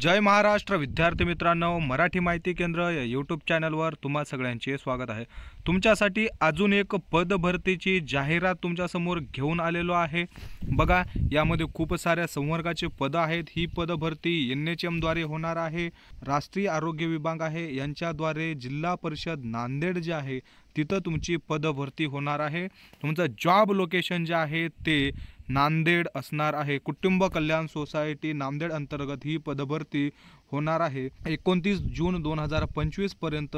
जय महाराष्ट्र विद्यार्थी मित्रांनो, मराठी माहिती केंद्र या यूट्यूब चॅनलवर तुम्हा सगळ्यांचे स्वागत आहे। तुमच्यासाठी अजून एक पद भरतीची जाहिरात तुमच्यासमोर घेऊन आलेलो आहे। बघा, यामध्ये खूप साऱ्या संवर्गाचे पद आहेत। ही पद भरती NHM द्वारे होणार आहे। राष्ट्रीय आरोग्य विभाग आहे यांच्याद्वारे जिल्हा परिषद नांदेड जे आहे तिथं तुमची पद भरती होणार आहे। तुमचं जॉब लोकेशन जे आहे ते नांदेड असणार आहे। कुटुंब कल्याण सोसायटी नांदेड अंतर्गत ही पदभरती होणार आहे। 29 जून 2025 पर्यंत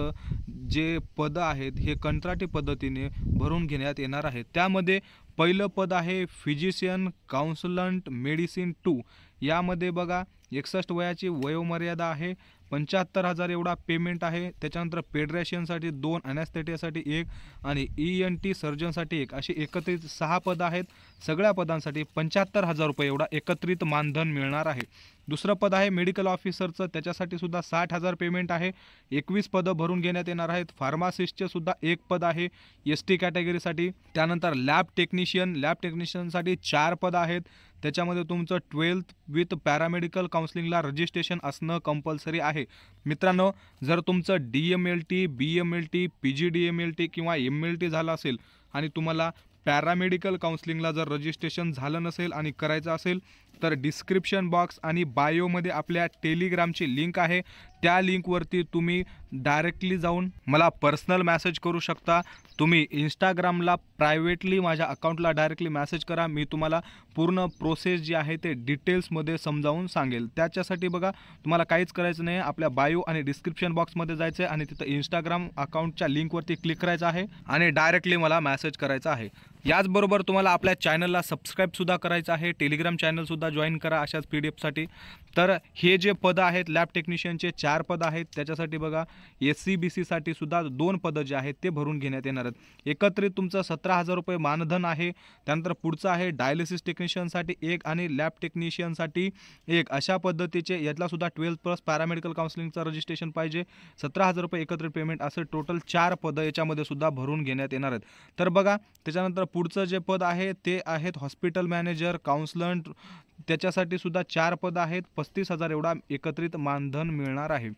जे पद आहेत हे कंत्राटी पद्धतीने भरून घेण्यात येणार आहे। त्यामध्ये पहिलं पद आहे फिजिशियन काउन्सलंट मेडिसिन 2। यामध्ये बघा 61 वयाची वयोमर्यादा आहे। 75,000 एवढा पेमेंट आहे। त्याच्यानंतर पेड्रेशियनसाठी 2, ॲनेस्थेटियासाठी 1 आणि ENT सर्जनसाठी 1 अशी एकत्रित 6 पद आहेत। सगळ्या पदांसाठी 75,000 रुपये एवढा एकत्रित मानधन मिळणार आहे। दुसरं पद आहे मेडिकल ऑफिसरचं, त्याच्यासाठी सुद्धा 60,000 पेमेंट आहे। 21 पदं भरून घेण्यात येणार आहेत। फार्मासिस्टचे सुद्धा 1 पद आहे ST कॅटेगरीसाठी। त्यानंतर लॅब टेक्निशियनसाठी 4 पद आहेत। त्याच्यामध्ये तुमचं 12th विथ पॅरामेडिकल काउन्सिलिंगला रजिस्ट्रेशन असणं कंपल्सरी आहे। मित्रांनो, जर तुमचं DMLT, BMLT, PGDMLT किंवा MLT झालं असेल आणि तुम्हाला पॅरामेडिकल काउन्सिलिंगला जर रजिस्ट्रेशन झालं नसेल आणि करायचं असेल तर डिस्क्रिप्शन बॉक्स आणि बायोमध्ये आपल्या टेलिग्रामची लिंक आहे। त्या लिंकवरती तुम्ही डायरेक्टली जाऊन मला पर्सनल मेसेज करू शकता। तुम्ही इंस्टाग्रामला प्रायव्हेटली माझ्या अकाउंटला डायरेक्टली मेसेज करा। मी तुम्हाला पूर्ण प्रोसेस जी आहे ते डिटेल्समध्ये समजावून सांगेल। त्याच्यासाठी बघा, तुम्हाला काहीच करायचं नाही, आपल्या बायो आणि डिस्क्रिप्शन बॉक्समध्ये जायचं आहे आणि तिथं इंस्टाग्राम अकाउंटच्या लिंकवरती क्लिक करायचं आहे आणि डायरेक्टली मला मेसेज करायचा आहे। याचबरोबर तुम्हाला आपल्या चॅनलला सबस्क्राईबसुद्धा करायचं आहे। टेलिग्राम चॅनलसुद्धा जॉईन करा अशाच PDF-साठी। तर हे जे पदं आहेत लॅब टेक्निशियनचे 4 पदं आहेत। त्याच्यासाठी बघा SC-BC-साठी सुद्धा 2 पदं जे आहेत ते भरून घेण्यात येणार आहेत। एकत्रित तुमचं 17,000 रुपये मानधन आहे। त्यानंतर पुढचं आहे डायलिसिस टेक्निशियनसाठी 1 आणि लॅब टेक्निशियनसाठी 1 अशा पद्धतीचे। यातला सुद्धा 12+ पॅरामेडिकल काउन्सिलिंगचं रजिस्ट्रेशन पाहिजे। 17,000 रुपये एकत्रित पेमेंट असं टोटल 4 पदं याच्यामध्ये सुद्धा भरून घेण्यात येणार आहेत। तर बघा, त्याच्यानंतर पुढचं जे पद आहे ते आहेत हॉस्पिटल मॅनेजर काउन्सलंट। त्याच्यासाठी सुद्धा 4 पदं आहेत। 35,000 एवढा एकत्रित मानधन मिळणार आहे।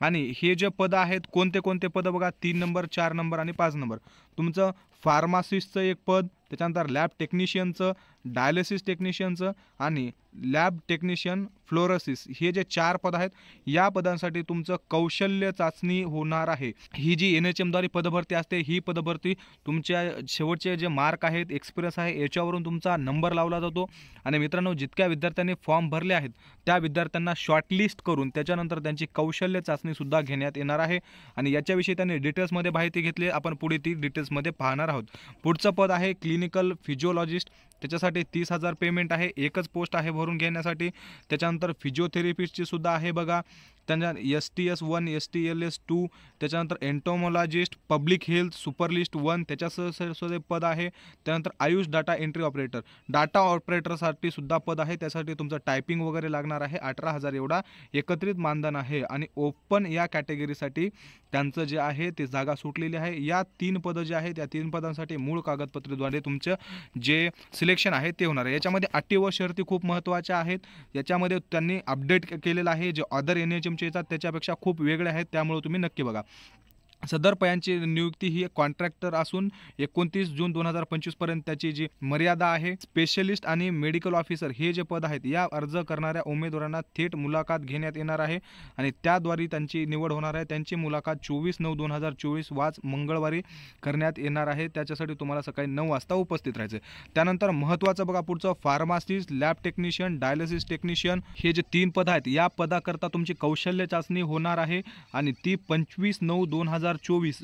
आणि हे जे पदं आहेत कोणते कोणते पदं बघा, 3 नंबर, 4 नंबर आणि 5 नंबर। तुमचं फार्मासिस्टचं 1 पद, त्याच्यानंतर लॅब टेक्निशियनचं, डायलिसिस टेक्निशियनचं आणि लॅब टेक्निशियन फ्लोरोसिस हे जे 4 पद आहेत या पदांसाठी तुमचं कौशल्य चाचणी होणार आहे। ही जी NHM द्वारे पदभरती असते ही पदभरती तुमच्या शेवटचे जे मार्क आहेत, एक्सपिरियन्स आहे याच्यावरून तुमचा नंबर लावला जातो। आणि मित्रांनो, जितक्या विद्यार्थ्यांनी फॉर्म भरले आहेत त्या विद्यार्थ्यांना शॉर्टलिस्ट करून त्याच्यानंतर त्यांची कौशल्य चाचणी सुद्धा घेण्यात येणार आहे। आणि याच्याविषयी त्यांनी डिटेल्समध्ये माहिती घेतली, आपण पुढे ती डिटेल्समध्ये पाहणार आहोत। पुढचं पद आहे क्लिनिकल फिजिओलॉजिस्ट। त्याच्यासाठी 30,000 पेमेंट आहे। एकच पोस्ट आहे भरून घेण्यासाठी। त्याच्यानंतर फिजिओथेरपिस्टची सुद्धा आहे बघा। त्यानंतर STS1, STLS 2, त्याच्यानंतर एंटोमॉलॉजिस्ट, पब्लिक हेल्थ सुपरलिस्ट 1 त्याच्यासह पद आहे। त्यानंतर AYUSH data entry operator, data ऑपरेटरसाठी सुद्धा पद आहे। त्यासाठी तुमचं टायपिंग वगैरे लागणार आहे। 18,000 एवढा एकत्रित मानधन आहे। आणि ओपन या कॅटेगरीसाठी त्यांचं जे आहे ते जागा सुटलेली आहे। या 3 पदं जे आहेत त्या 3 पदांसाठी मूळ कागदपत्राद्वारे तुमचं जे सिलेक्शन आहे ते होणार आहे। याच्यामध्ये अटी व शर्ती खूप महत्त्वाच्या आहेत। याच्यामध्ये त्यांनी अपडेट केलेलं आहे। जे अदर NHMचे येतात त्याच्यापेक्षा खूप वेगळे आहेत, त्यामुळे तुम्ही नक्की बघा। सदर पदांची नियुक्ती ही कॉन्ट्रॅक्टर असून 29 जून 2025 पर्यंत त्याची जी मर्यादा आहे। स्पेशलिस्ट आणि मेडिकल ऑफिसर हे जे पद आहेत या अर्ज करणाऱ्या उमेदवारांना थेट मुलाखत घेण्यात येणार आहे आणि त्याद्वारे त्यांची निवड होणार आहे। त्यांची मुलाखत 24/9/2024 वाज मंगळवारी करण्यात येणार आहे। त्याच्यासाठी तुम्हाला सकाळी 9 वाजता उपस्थित राहायचं आहे। त्यानंतर महत्त्वाचं बघा पुढचं pharmacist, lab technician, dialysis technician हे जे 3 पद आहेत या पदाकरता तुमची कौशल्य चाचणी होणार आहे आणि ती 25/9/2024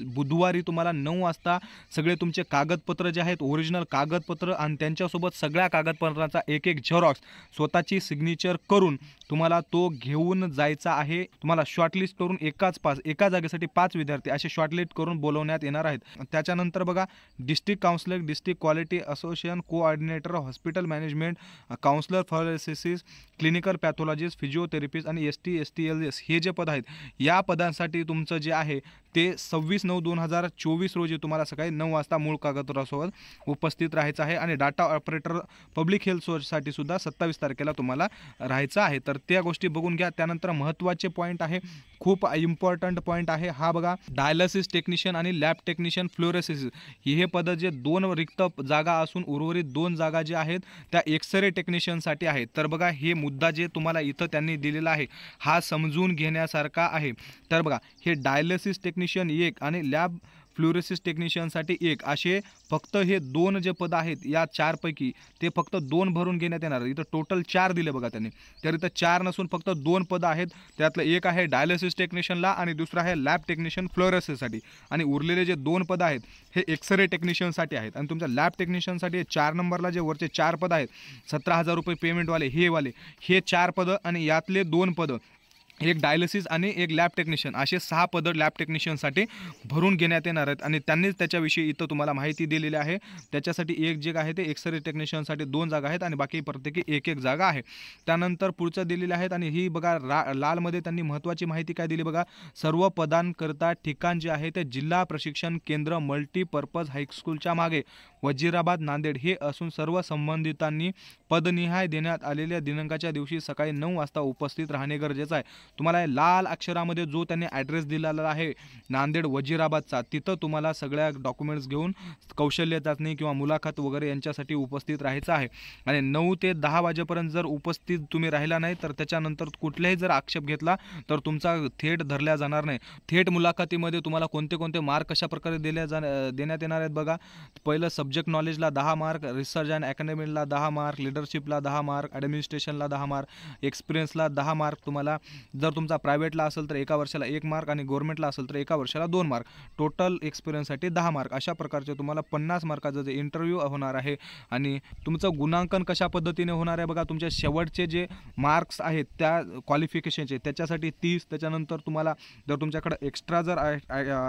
बुधवारी तुम्हाला 9 वाजता सगळे तुमचे कागदपत्र जे आहेत ओरिजिनल कागदपत्र आणि त्यांच्यासोबत सगळ्या कागदपत्रांचा एक झेरॉक्स स्वतःची सिग्नेचर करून तुम्हाला तो घेऊन जायचा आहे। तुम्हाला शॉर्टलिस्ट करून एका जागेसाठी 5 विद्यार्थी असे शॉर्टलिस्ट करून बोलवण्यात येणार आहेत। त्याच्यानंतर बघा district counsellor, district quality association coordinator, hospital management counsellor, pharmacist, clinical pathologist, physiotherapist आणि ST STLS हे जे पद आहेत या पदांसाठी तुमचं जे आहे ते 26/9/2024 रोजी तुम्हाला सकाळी 9 वाजता मूळ कागदपत्रासोबत उपस्थित राहायचं आहे आणि डाटा ऑपरेटर पब्लिक हेल्थ सोर्ससाठी सुद्धा 27 तारखेला तुम्हाला राहायचं आहे. तर त्या गोष्टी बघून घ्या. त्यानंतर महत्त्वाचे पॉईंट आहे, खूप इम्पॉर्टंट पॉईंट आहे हा बघा. डायलिसिस टेक्निशियन आणि लॅब टेक्निशियन फ्लोरोसिस हे पद जे 2 रिक्त जागा असून उर्वरित 2 जागा जे आहेत त्या एक्सरे टेक्निशियनसाठी आहेत. तर बघा हे मुद्दा जे तुम्हाला इथं त्यांनी दिलेला आहे हा समजून घेण्यासारखा आहे. तर बघा हे डायलिसिस टेक्निशियन 1 आणि लॅब फ्लोरोसिस टेक्निशियनसाठी 1 असे फक्त हे 2 जे पद आहेत या 4 पैकी ते फक्त 2 भरून घेण्यात येणार. इथं टोटल 4 दिले बघा त्यांनी. तर इथं 4 नसून फक्त 2 पद आहेत. त्यातलं एक आहे डायलिसिस टेक्निशियनला आणि दुसरं आहे लॅब टेक्निशियन फ्लोरोसिससाठी आणि उरलेले जे 2 पद आहेत हे एक्सरे टेक्निशियनसाठी आहेत. आणि तुमच्या लॅब टेक्निशियनसाठी 4 नंबरला जे वरचे 4 पद आहेत 17,000 रुपये पेमेंटवाले हे 4 पद आणि यातले 2 पद एक डायलिसिस आणि एक लॅब टेक्निशियन असे 6 पद लॅब टेक्निशियनसाठी भरून घेण्यात येणार आहेत. आणि त्यांनीच त्याच्याविषयी इथं तुम्हाला माहिती दिलेली आहे. त्याच्यासाठी एक जे आहे ते एक्सरे टेक्निशियनसाठी 2 जागा आहेत आणि बाकी प्रत्येकी 1-1 जागा आहे. त्यानंतर पुढचं दिलेलं आहेत आणि ही बघा लालमध्ये त्यांनी महत्त्वाची माहिती काय दिली बघा. सर्व पदांकरता ठिकाण जे आहे ते जिल्हा प्रशिक्षण केंद्र मल्टीपर्पज हायस्कूलच्या मागे वजीराबाद नांदेड हे असून सर्व संबंधितांनी पदनिहाय देण्यात आलेल्या दिनांकाच्या दिवशी सकाळी 9 वाजता उपस्थित राहणे गरजेचं आहे. तुम्हाला लाल अक्षरामध्ये जो त्यांनी ॲड्रेस दिलेला आहे नांदेड वजीराबादचा तिथं तुम्हाला सगळ्या डॉक्युमेंट्स घेऊन कौशल्य चाचणी किंवा मुलाखत वगैरे यांच्यासाठी उपस्थित राहायचं आहे. आणि 9 ते 10 वाजेपर्यंत जर उपस्थित तुम्ही राहिला नाही तर त्याच्यानंतर कुठल्याही जर आक्षेप घेतला तर तुमचा थेट धरल्या जाणार नाही. थेट मुलाखतीमध्ये तुम्हाला कोणते कोणते मार्क कशा प्रकारे देण्यात येणार आहेत बघा. पहिलं सब्जेक्ट नॉलेजला 10 मार्क, रिसर्च अँड अकॅडमीला 10 मार्क, लिडरशिपला 10 मार्क, ॲडमिनिस्ट्रेशनला 10 मार्क, एक्सपिरियन्सला 10 मार्क तुम्हाला. जर तुमचा प्रायव्हेटला असेल तर एका वर्षाला 1 मार्क आणि गव्हर्नमेंटला असेल तर एका वर्षाला 2 मार्क. Total एक्सपिरियन्ससाठी 10 mark. अशा प्रकारचे तुम्हाला 50 मार्काचं जे इंटरव्ह्यू होणार आहे. आणि तुमचं गुणांकन कशा पद्धतीने होणार आहे बघा. तुमचे शेवटचे जे मार्क्स आहेत त्या क्वालिफिकेशनचे त्याच्यासाठी 30. त्याच्यानंतर तुम्हाला जर तुमच्याकडे एक्स्ट्रा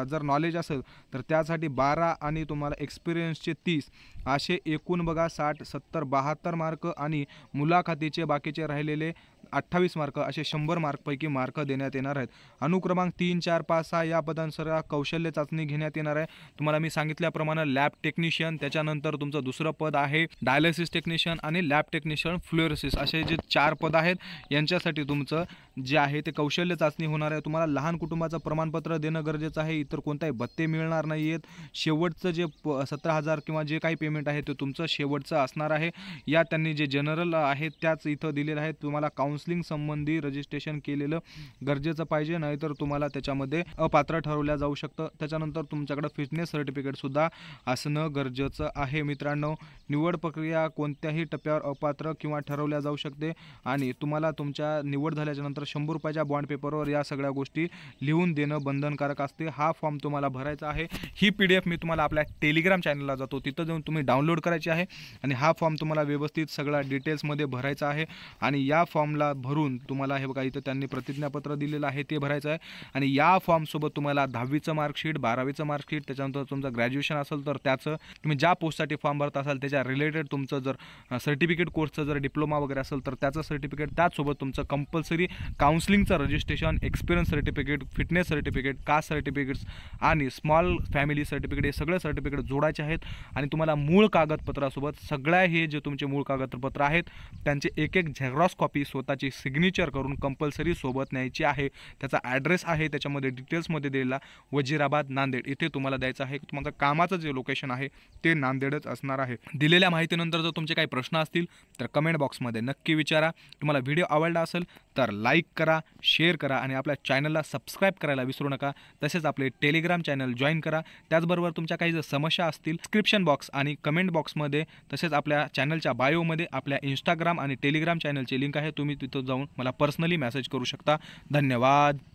जर नॉलेज असेल तर त्यासाठी 12 आणि तुम्हाला एक्सपिरियन्सचे 30 असे एकूण बघा 60, 70, 72 मार्क आणि मुलाखतीचे बाकीचे राहिलेले 28 मार्क असे 100 मार्कपैकी मार्क देण्यात येणार आहेत. अनुक्रमांक 3, 4, 5, 6 या पदांसर कौशल्य चाचणी घेण्यात येणार आहे. तुम्हाला मी सांगितल्याप्रमाणे लॅब टेक्निशियन, त्याच्यानंतर तुमचं दुसरं पद आहे डायलिसिस टेक्निशियन आणि लॅब टेक्निशियन फ्लोरोसिस असे जे 4 पद आहेत यांच्यासाठी तुमचं जे आहे ते कौशल्य चाचणी होणार आहे. तुम्हाला लहान कुटुंबाचं प्रमाणपत्र देणं गरजेचं आहे. इतर कोणताही भत्ते मिळणार नाही आहेत. शेवटचं जे 17,000 किंवा जे काही पेमेंट आहे ते तुमचं शेवटचं असणार आहे. या त्यांनी जे जनरल आहे त्याच इथं दिलेलं आहे. तुम्हाला काउन्सिलिंग संबंधी रजिस्ट्रेशन केलेलं गरजेचं पाहिजे, नाहीतर तुम्हाला त्याच्यामध्ये अपात्र ठरवल्या जाऊ शकतं. त्याच्यानंतर तुमच्याकडे फिटनेस सर्टिफिकेटसुद्धा असणं गरजेचं आहे. मित्रांनो, निवड प्रक्रिया कोणत्याही टप्प्यावर अपात्र किंवा ठरवल्या जाऊ शकते आणि तुम्हाला तुमच्या निवड झाल्याच्या नंतर 100 रुपयाच्या बॉन्ड पेपरवर या सगळ्या गोष्टी लिहून देणं बंधनकारक असते. हा फॉर्म तुम्हाला भरायचा आहे. ही PDF मी तुम्हाला आपल्या टेलिग्राम चॅनलला जातो तिथं जाऊन तुम्ही डाउनलोड करायची आहे आणि हा फॉर्म तुम्हाला व्यवस्थित सगळ्या डिटेल्समध्ये भरायचा आहे. आणि या फॉर्मला भरून तुम्हाला हे बघा इथं त्यांनी प्रतिज्ञापत्र दिलेलं आहे ते भरायचं आहे. आणि या फॉर्मसोबत तुम्हाला 10वीचं मार्कशीट, 12वीचं मार्कशीट, त्याच्यानंतर तुमचं ग्रॅज्युएशन असेल तर त्याचं, तुम्ही ज्या पोस्टसाठी फॉर्म भरत असाल त्याच्या रिलेटेड तुमचं जर सर्टिफिकेट कोर्सचं जर डिप्लोमा वगैरे असेल तर त्याचं सर्टिफिकेट, त्याचसोबत तुमचं कंपल्सरी काउन्सिलिंगचं registration, experience certificate, fitness certificate, caste certificates आणि स्मॉल फॅमिली सर्टिफिकेट हे सगळे सर्टिफिकेट जोडायचे आहेत. आणि तुम्हाला मूळ कागदपत्रासोबत सगळ्या हे जे तुमचे मूळ कागदपत्र आहेत त्यांचे एक झेरॉक्स कॉपी स्वतःची सिग्नेचर करून कंपल्सरी सोबत न्यायची आहे. त्याचा ॲड्रेस आहे त्याच्यामध्ये डिटेल्समध्ये दिलेला वजीराबाद नांदेड इथे तुम्हाला द्यायचं आहे. तुमचं कामाचं जे लोकेशन आहे ते नांदेडच असणार आहे. दिलेल्या माहितीनंतर जर तुमचे काही प्रश्न असतील तर कमेंट बॉक्समध्ये नक्की विचारा. तुम्हाला व्हिडिओ आवडला असेल तर लाईक करा, शेअर करा आणि आपल्या चॅनलला सबस्क्राईब करायला विसरू नका. तसेच आपले टेलिग्राम चॅनल जॉईन करा. त्याचबरोबर तुमच्या काही जर समस्या असतील डिस्क्रिप्शन बॉक्स आणि कमेंट बॉक्समध्ये तसेच आपल्या चॅनलच्या बायोमध्ये आपल्या इंस्टाग्राम आणि टेलिग्राम चॅनलची लिंक आहे. तुम्ही तिथं जाऊन मला पर्सनली मेसेज करू शकता. धन्यवाद.